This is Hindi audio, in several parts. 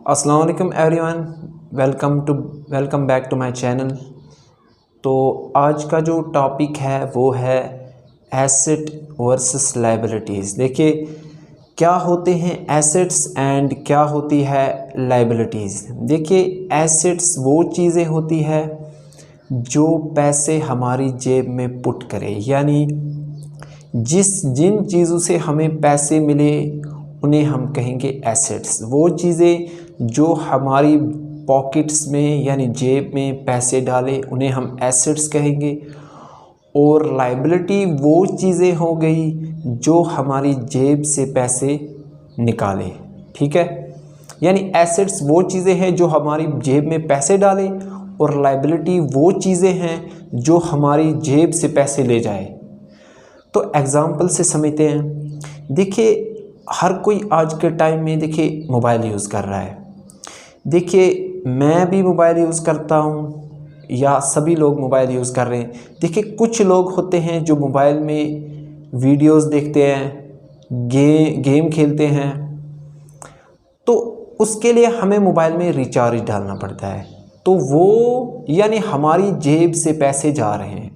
अस्सलाम वालेकुम everyone, welcome back to my channel. तो आज का जो टॉपिक है वो है एसेट वर्सेस लायबिलिटीज़। देखिए क्या होते हैं एसेट्स एंड क्या होती है लायबिलिटीज़। देखिए एसेट्स वो चीज़ें होती है जो पैसे हमारी जेब में पुट करे, यानी जिन चीज़ों से हमें पैसे मिले उन्हें हम कहेंगे एसेट्स। वो चीज़ें जो हमारी पॉकेट्स में यानी जेब में पैसे डाले उन्हें हम एसेट्स कहेंगे। और लायबिलिटी वो चीज़ें हो गई जो हमारी जेब से पैसे निकाले, ठीक है। यानी एसेट्स वो चीज़ें हैं जो हमारी जेब में पैसे डाले और लायबिलिटी वो चीज़ें हैं जो हमारी जेब से पैसे ले जाए। तो एग्ज़ाम्पल से समझते हैं। देखिए हर कोई आज के टाइम में देखिए मोबाइल यूज़ कर रहा है। देखिए मैं भी मोबाइल यूज़ करता हूँ या सभी लोग मोबाइल यूज़ कर रहे हैं। देखिए कुछ लोग होते हैं जो मोबाइल में वीडियोस देखते हैं, गेम खेलते हैं, तो उसके लिए हमें मोबाइल में रिचार्ज डालना पड़ता है। तो वो यानी हमारी जेब से पैसे जा रहे हैं।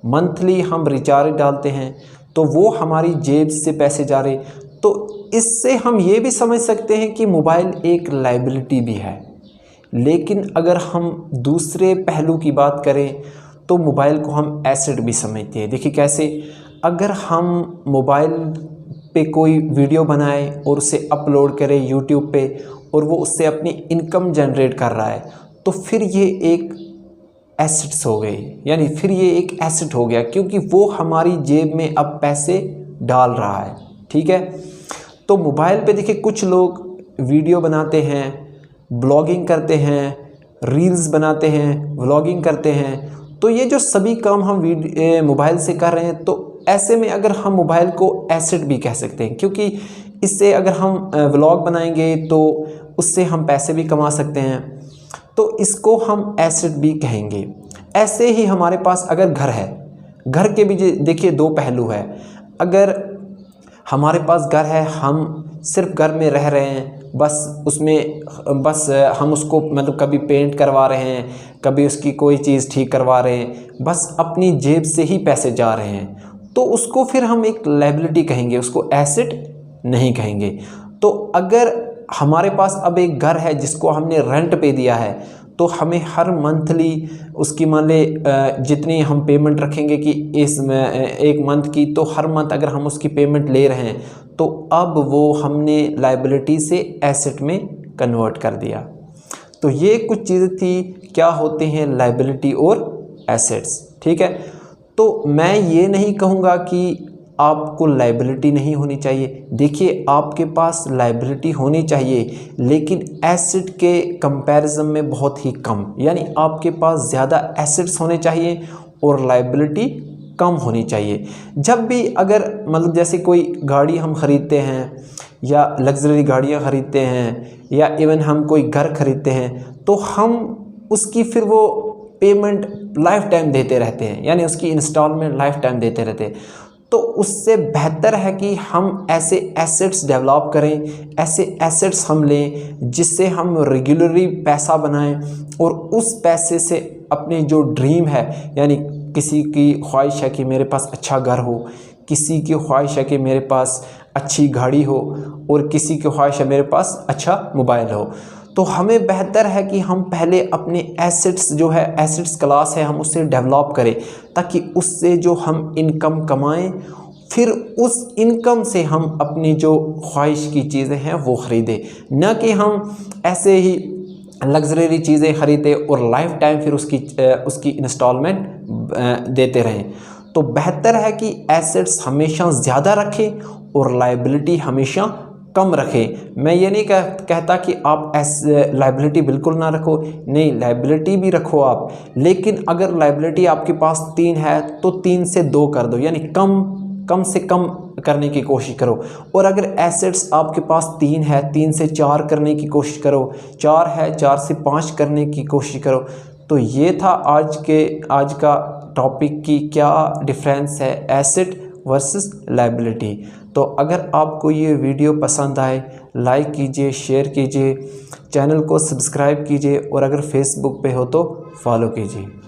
मंथली हम रिचार्ज डालते हैं तो वो हमारी जेब से पैसे जा रहे। तो इससे हम ये भी समझ सकते हैं कि मोबाइल एक लायबिलिटी भी है। लेकिन अगर हम दूसरे पहलू की बात करें तो मोबाइल को हम एसेट भी समझते हैं। देखिए कैसे, अगर हम मोबाइल पे कोई वीडियो बनाए और उसे अपलोड करें यूट्यूब पे और वो उससे अपनी इनकम जनरेट कर रहा है तो फिर ये एक एसेट्स हो गई, यानी फिर ये एक एसेट हो गया क्योंकि वो हमारी जेब में अब पैसे डाल रहा है, ठीक है। तो मोबाइल पे देखिए कुछ लोग वीडियो बनाते हैं, ब्लॉगिंग करते हैं, रील्स बनाते हैं, व्लॉगिंग करते हैं। तो ये जो सभी काम हम मोबाइल से कर रहे हैं, तो ऐसे में अगर हम मोबाइल को एसेट भी कह सकते हैं क्योंकि इससे अगर हम व्लॉग बनाएंगे तो उससे हम पैसे भी कमा सकते हैं, तो इसको हम एसेट भी कहेंगे। ऐसे ही हमारे पास अगर घर है, घर के भी देखिए दो पहलू है। अगर हमारे पास घर है, हम सिर्फ घर में रह रहे हैं, बस हम उसको मतलब कभी पेंट करवा रहे हैं, कभी उसकी कोई चीज़ ठीक करवा रहे हैं, बस अपनी जेब से ही पैसे जा रहे हैं, तो उसको फिर हम एक लायबिलिटी कहेंगे, उसको एसेट नहीं कहेंगे। तो अगर हमारे पास अब एक घर है जिसको हमने रेंट पे दिया है तो हमें हर मंथली उसकी मान ले जितनी हम पेमेंट रखेंगे कि इस एक मंथ की, तो हर मंथ अगर हम उसकी पेमेंट ले रहे हैं तो अब वो हमने लायबिलिटी से एसेट में कन्वर्ट कर दिया। तो ये कुछ चीज़ें थी, क्या होते हैं लायबिलिटी और एसेट्स, ठीक है। तो मैं ये नहीं कहूँगा कि आपको लायबिलिटी नहीं होनी चाहिए। देखिए आपके पास लायबिलिटी होनी चाहिए लेकिन एसेट के कंपैरिजन में बहुत ही कम, यानी आपके पास ज़्यादा एसेट्स होने चाहिए और लायबिलिटी कम होनी चाहिए। जब भी अगर मतलब जैसे कोई गाड़ी हम ख़रीदते हैं या लग्जरी गाड़ियाँ ख़रीदते हैं या इवन हम कोई घर ख़रीदते हैं तो हम उसकी फिर वो पेमेंट लाइफ टाइम देते रहते हैं, यानी उसकी इंस्टॉलमेंट लाइफ टाइम देते रहते हैं। तो उससे बेहतर है कि हम ऐसे एसेट्स डेवलप करें, ऐसे एसेट्स हम लें जिससे हम रेगुलरली पैसा बनाएं और उस पैसे से अपने जो ड्रीम है, यानी किसी की ख्वाहिश है कि मेरे पास अच्छा घर हो, किसी की ख्वाहिश है कि मेरे पास अच्छी गाड़ी हो और किसी की ख्वाहिश है मेरे पास अच्छा मोबाइल हो, तो हमें बेहतर है कि हम पहले अपने एसेट्स जो है, एसेट्स क्लास है, हम उससे डेवलप करें ताकि उससे जो हम इनकम कमाएं, फिर उस इनकम से हम अपनी जो ख्वाहिश की चीज़ें हैं वो ख़रीदें, न कि हम ऐसे ही लग्जरी चीज़ें ख़रीदें और लाइफ टाइम फिर उसकी इंस्टॉलमेंट देते रहें। तो बेहतर है कि एसेट्स हमेशा ज़्यादा रखें और लायबिलिटी हमेशा कम रखें। मैं ये नहीं कहता कि आप लायबिलिटी बिल्कुल ना रखो, नहीं, लायबिलिटी भी रखो आप, लेकिन अगर लायबिलिटी आपके पास 3 है तो 3 से 2 कर दो, यानी कम से कम करने की कोशिश करो। और अगर एसेट्स आपके पास 3 है, 3 से 4 करने की कोशिश करो, 4 है 4 से 5 करने की कोशिश करो। तो ये था आज का टॉपिक की क्या डिफरेंस है एसेट वर्सेस लायबिलिटी। तो अगर आपको ये वीडियो पसंद आए लाइक कीजिए, शेयर कीजिए, चैनल को सब्सक्राइब कीजिए और अगर फेसबुक पे हो तो फॉलो कीजिए।